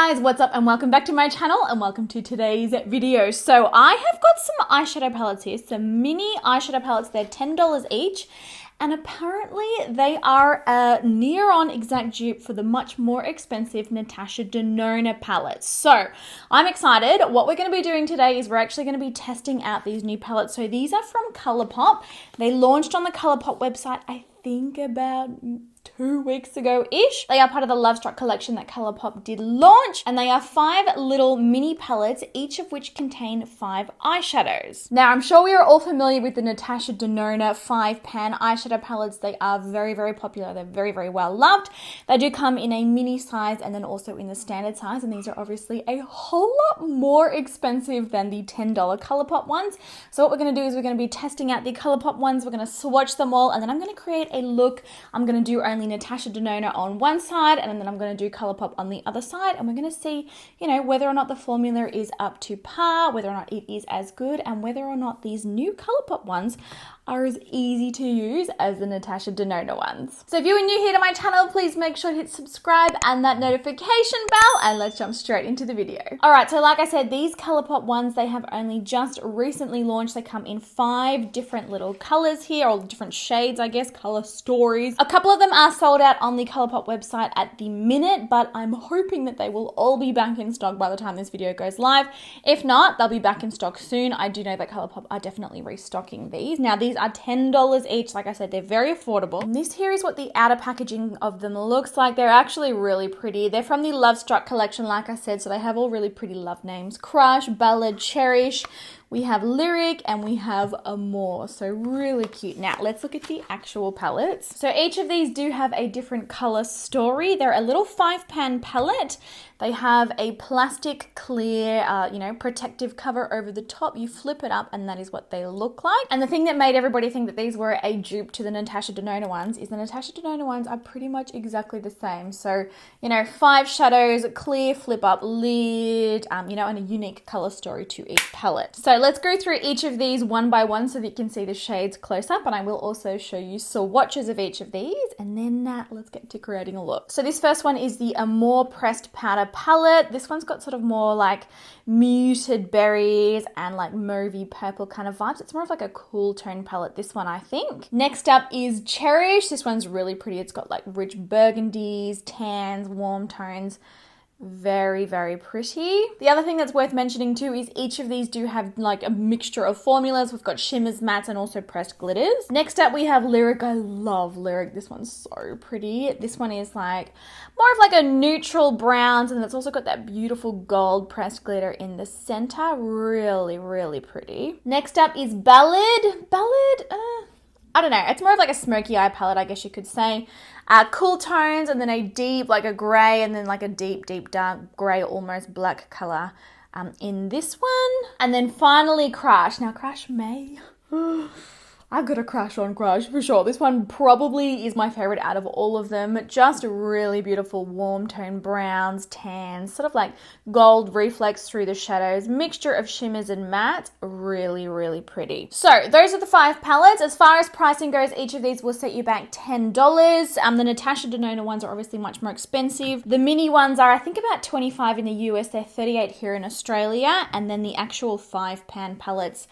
guys, what's up and welcome back to my channel and welcome to today's video. So I have got some eyeshadow palettes here, some mini eyeshadow palettes. They're $10 each and apparently they are a near on exact dupe for the much more expensive Natasha Denona palettes. So I'm excited. What we're going to be doing today is we're actually going to be testing out these new palettes. So these are from Colourpop. They launched on the Colourpop website, I think about 2 weeks ago-ish. They are part of the Lovestruck collection that Colourpop did launch, and they are 5 little mini palettes, each of which contain 5 eyeshadows. Now, I'm sure we are all familiar with the Natasha Denona 5-pan eyeshadow palettes. They are very, very popular. They're very, very well loved. They do come in a mini size and then also in the standard size, and these are obviously a whole lot more expensive than the $10 Colourpop ones. So what we're going to do is we're going to be testing out the Colourpop ones. We're going to swatch them all, and then I'm going to create a look. I'm going to do only Natasha Denona on one side, and then I'm going to do Colourpop on the other side, and we're going to see, you know, whether or not the formula is up to par, whether or not it is as good, and whether or not these new Colourpop ones are as easy to use as the Natasha Denona ones. So if you are new here to my channel, please make sure to hit subscribe and that notification bell, and let's jump straight into the video. Alright, so like I said, these Colourpop ones, they have only just recently launched. They come in 5 different little colors here, or different shades, I guess, color stories. A couple of them are sold out on the Colourpop website at the minute, but I'm hoping that they will all be back in stock by the time this video goes live. If not, they'll be back in stock soon. I do know that Colourpop are definitely restocking these. Now, these are $10 each. Like I said, they're very affordable. And this here is what the outer packaging of them looks like. They're actually really pretty. They're from the Lovestruck collection, like I said, so they have all really pretty love names. Crush, Ballad, Cherish. We have Lyric and we have Amore, so really cute. Now let's look at the actual palettes. So each of these do have a different color story. They're a little 5-pan palette. They have a plastic clear, protective cover over the top. You flip it up and that is what they look like. And the thing that made everybody think that these were a dupe to the Natasha Denona ones is the Natasha Denona ones are pretty much exactly the same. So, 5 shadows, clear flip up lid, and a unique color story to each palette. So let's go through each of these one by one so that you can see the shades close up, and I will also show you swatches of each of these, and then let's get to creating a look. So this first one is the Amore Pressed Powder palette. This one's got sort of more like muted berries and like mauvey purple kind of vibes. It's more of like a cool tone palette, this one, I think. Next up is Cherish. This one's really pretty. It's got like rich burgundies, tans, warm tones. Very, very pretty. The other thing that's worth mentioning too is each of these do have like a mixture of formulas. We've got shimmers, mattes, and also pressed glitters. Next up we have Lyric. I love Lyric. This one's so pretty. This one is like more of like a neutral browns, and it's also got that beautiful gold pressed glitter in the center. Really, really pretty. Next up is Ballad. I don't know, it's more of like a smoky eye palette, I guess you could say. Cool tones, and then a deep, like a grey, and then like a deep, deep dark grey, almost black colour in this one. And then finally Crush. Now Crush may... I got a crush on Crush for sure. This one probably is my favorite out of all of them. Just really beautiful warm tone browns, tans, sort of like gold reflex through the shadows, mixture of shimmers and matte. Really, really pretty. So those are the 5 palettes. As far as pricing goes, each of these will set you back $10. The Natasha Denona ones are obviously much more expensive. The mini ones are, I think, about $25 in the US. They're $38 here in Australia. And then the actual 5-pan palettes,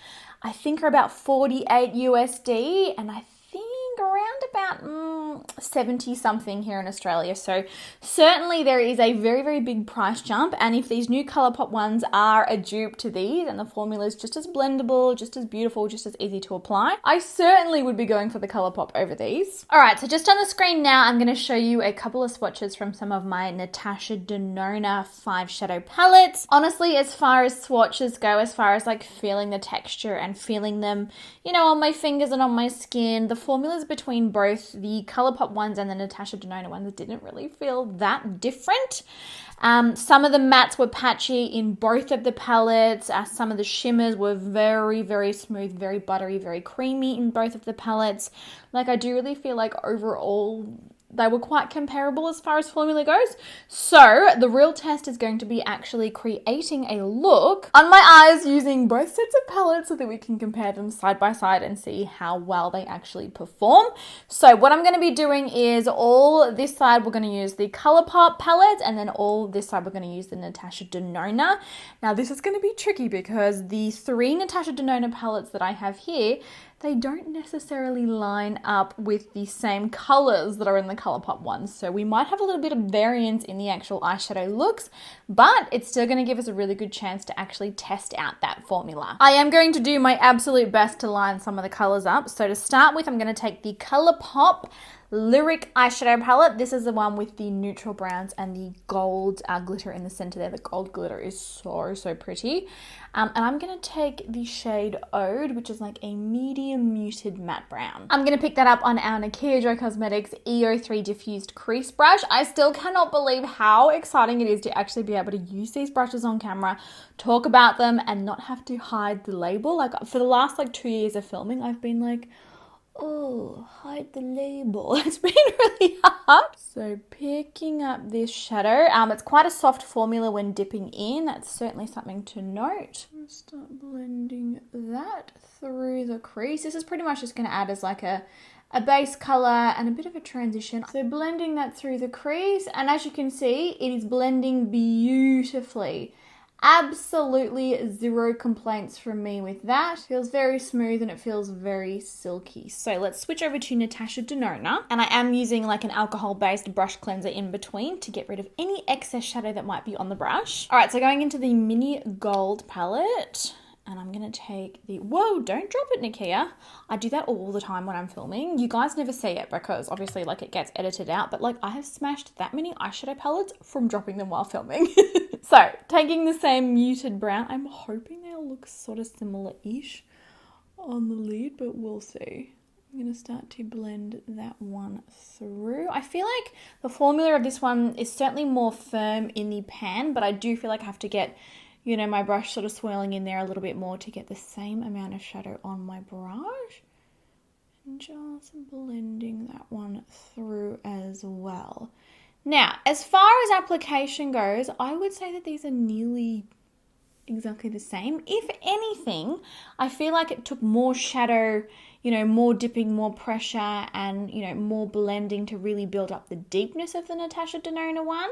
I think, are about $48 USD, and I think around about 70 something here in Australia. So certainly there is a very, very big price jump, and if these new Colourpop ones are a dupe to these and the formula is just as blendable, just as beautiful, just as easy to apply, I certainly would be going for the Colourpop over these. Alright, so just on the screen now I'm going to show you a couple of swatches from some of my Natasha Denona 5 shadow palettes. Honestly, as far as swatches go, as far as like feeling the texture and feeling them, on my fingers and on my skin, the formulas between both the Colourpop ones and the Natasha Denona ones didn't really feel that different. Some of the mattes were patchy in both of the palettes. Some of the shimmers were very, very smooth, very buttery, very creamy in both of the palettes. Like, I do really feel like overall they were quite comparable as far as formula goes. So the real test is going to be actually creating a look on my eyes using both sets of palettes so that we can compare them side by side and see how well they actually perform. So what I'm going to be doing is all this side we're going to use the Colourpop palette, and then all this side we're going to use the Natasha Denona. Now this is going to be tricky because the 3 Natasha Denona palettes that I have here, they don't necessarily line up with the same colors that are in the Colourpop ones. So we might have a little bit of variance in the actual eyeshadow looks, but it's still going to give us a really good chance to actually test out that formula. I am going to do my absolute best to line some of the colors up. So to start with, I'm going to take the Colourpop Lyric eyeshadow palette. This is the one with the neutral browns and the gold glitter in the center there. The gold glitter is so pretty. And I'm going to take the shade Ode, which is like a medium muted matte brown. I'm going to pick that up on our Nikkia Cosmetics EO3 diffused crease brush. I still cannot believe how exciting it is to actually be able to use these brushes on camera, talk about them, and not have to hide the label. Like for the last 2 years of filming, I've been like, oh, hide the label. It's been really hard. So picking up this shadow, it's quite a soft formula when dipping in. That's certainly something to note. I'm gonna start blending that through the crease. This is pretty much just going to add as like a base color and a bit of a transition. So blending that through the crease, and as you can see, it is blending beautifully. Absolutely zero complaints from me with that. Feels very smooth and it feels very silky. So let's switch over to Natasha Denona, and I am using like an alcohol-based brush cleanser in between to get rid of any excess shadow that might be on the brush. All right, so going into the mini gold palette, and I'm going to take the, whoa, don't drop it, Nikkia. I do that all the time when I'm filming. You guys never see it because obviously it gets edited out, but I have smashed that many eyeshadow palettes from dropping them while filming. So taking the same muted brown, I'm hoping they'll look sort of similar-ish on the lid, but we'll see. I'm going to start to blend that one through. I feel like the formula of this one is certainly more firm in the pan, but I do feel like I have to get, you know, my brush sort of swirling in there a little bit more to get the same amount of shadow on my brush. And just blending that one through as well. Now, as far as application goes, I would say that these are nearly exactly the same. If anything, I feel like it took more shadow, you know, more dipping, more pressure, and, you know, more blending to really build up the deepness of the Natasha Denona one.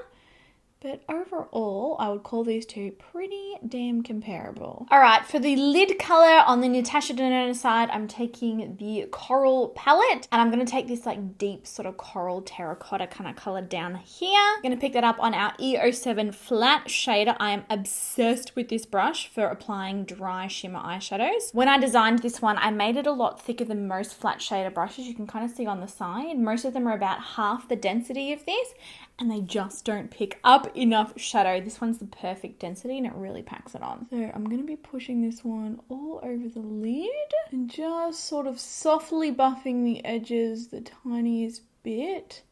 But overall, I would call these two pretty damn comparable. All right, for the lid color on the Natasha Denona side, I'm taking the Coral palette, and I'm gonna take this deep sort of coral terracotta kind of color down here. I'm gonna pick that up on our E07 flat shader. I am obsessed with this brush for applying dry shimmer eyeshadows. When I designed this one, I made it a lot thicker than most flat shader brushes. You can kind of see on the side. Most of them are about half the density of this, and they just don't pick up enough shadow. This one's the perfect density and it really packs it on. So I'm going to be pushing this one all over the lid and just sort of softly buffing the edges the tiniest bit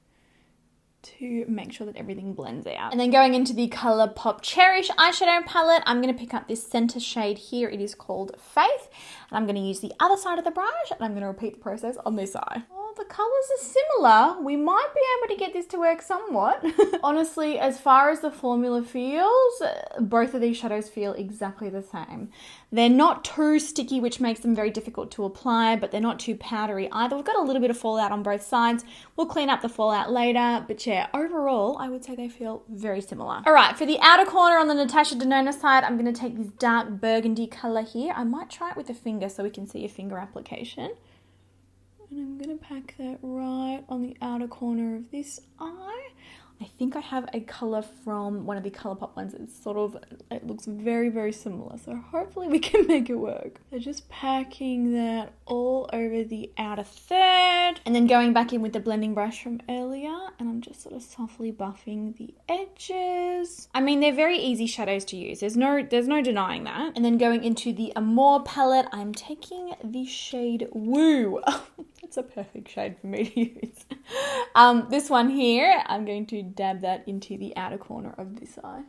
to make sure that everything blends out. And then going into the Colourpop Cherish eyeshadow palette, I'm going to pick up this center shade here. It is called Faith. And I'm going to use the other side of the brush and I'm going to repeat the process on this side. Oh, the colors are similar. We might be able to get this to work somewhat. Honestly, as far as the formula feels, both of these shadows feel exactly the same. They're not too sticky, which makes them very difficult to apply, but they're not too powdery either. We've got a little bit of fallout on both sides. We'll clean up the fallout later, but yeah, overall, I would say they feel very similar. All right, for the outer corner on the Natasha Denona side, I'm going to take this dark burgundy color here. I might try it with a finger so we can see a finger application. And I'm going to pack that right on the outer corner of this eye. I think I have a color from one of the Colourpop ones. It looks very, very similar. So hopefully we can make it work. So just packing that all over the outer third. And then going back in with the blending brush from earlier. And I'm just sort of softly buffing the edges. I mean, they're very easy shadows to use. There's no denying that. And then going into the Amore palette, I'm taking the shade Woo. It's a perfect shade for me to use. This one here, I'm going to dab that into the outer corner of this eye.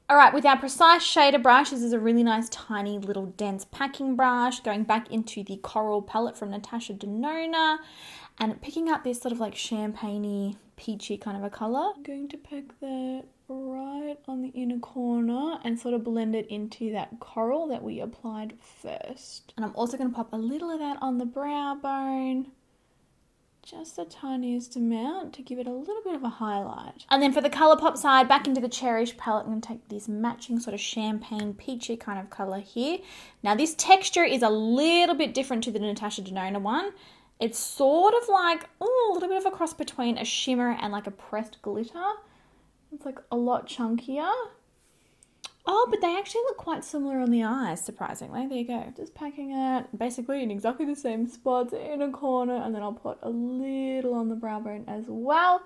All right, with our precise shader brush, this is a really nice tiny little dense packing brush, going back into the Coral palette from Natasha Denona. and picking up this sort of like champagne-y, peachy kind of a colour. I'm going to pick that right on the inner corner and sort of blend it into that coral that we applied first. And I'm also going to pop a little of that on the brow bone. Just the tiniest amount to give it a little bit of a highlight. And then for the Colourpop side, back into the Cherish palette, I'm going to take this matching sort of champagne peachy kind of colour here. Now this texture is a little bit different to the Natasha Denona one. It's sort of like, a little bit of a cross between a shimmer and like a pressed glitter. It's like a lot chunkier. Oh, but they actually look quite similar on the eyes, surprisingly. There you go. Just packing it basically in exactly the same spots in a corner, and then I'll put a little on the brow bone as well.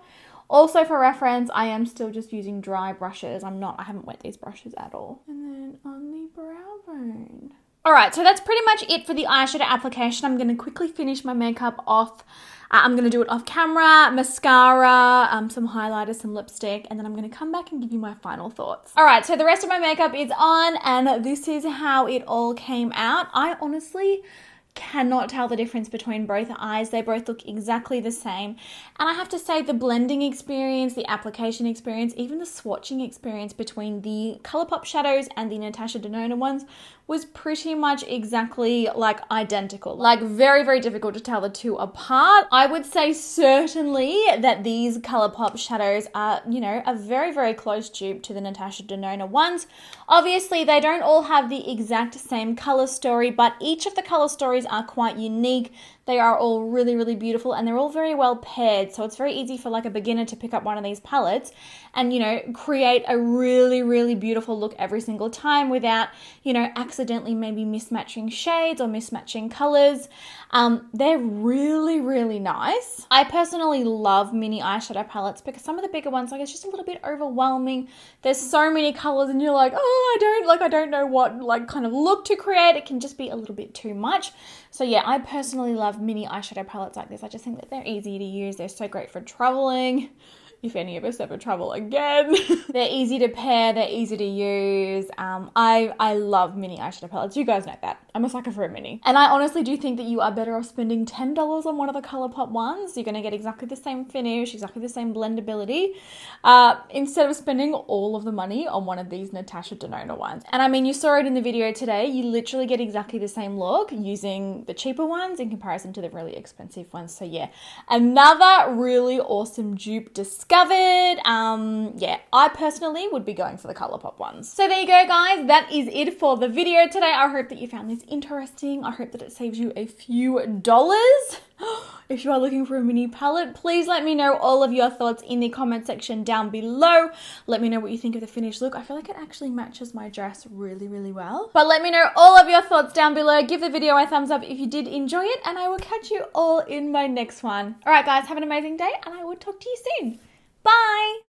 Also for reference, I am still just using dry brushes. I haven't wet these brushes at all. And then on the brow bone. All right, so that's pretty much it for the eyeshadow application. I'm going to quickly finish my makeup off. I'm going to do it off camera, mascara, some highlighters, some lipstick, and then I'm going to come back and give you my final thoughts. All right, so the rest of my makeup is on, and this is how it all came out. I honestly cannot tell the difference between both eyes. They both look exactly the same. And I have to say the blending experience, the application experience, even the swatching experience between the Colourpop shadows and the Natasha Denona ones was pretty much exactly like identical. Like very, very difficult to tell the two apart. I would say certainly that these Colourpop shadows are, you know, a very, very close dupe to the Natasha Denona ones. Obviously, they don't all have the exact same color story, but each of the color stories are quite unique. They are all really, really beautiful, and they're all very well paired. So it's very easy for like a beginner to pick up one of these palettes and, you know, create a really, really beautiful look every single time without, you know, accidentally maybe mismatching shades or mismatching colors. They're really, really nice. I personally love mini eyeshadow palettes because some of the bigger ones, like, it's just a little bit overwhelming. There's so many colors and you're like, oh, I don't know what like kind of look to create. It can just be a little bit too much. So yeah, I personally love mini eyeshadow palettes like this. I just think that they're easy to use. They're so great for traveling. If any of us ever travel again. They're easy to pair, they're easy to use. I love mini eyeshadow palettes. You guys know that. I'm a sucker for a mini. And I honestly do think that you are better off spending $10 on one of the Colourpop ones. You're gonna get exactly the same finish, exactly the same blendability, instead of spending all of the money on one of these Natasha Denona ones. And I mean, you saw it in the video today, you literally get exactly the same look using the cheaper ones in comparison to the really expensive ones. So yeah, another really awesome dupe discovered. Yeah, I personally would be going for the Colourpop ones. So there you go, guys. That is it for the video today. I hope that you found this interesting. I hope that it saves you a few dollars. If you are looking for a mini palette, please let me know all of your thoughts in the comment section down below. Let me know what you think of the finished look. I feel like it actually matches my dress really, really well. But let me know all of your thoughts down below. Give the video a thumbs up if you did enjoy it, and I will catch you all in my next one. All right, guys, have an amazing day, and I will talk to you soon. Bye!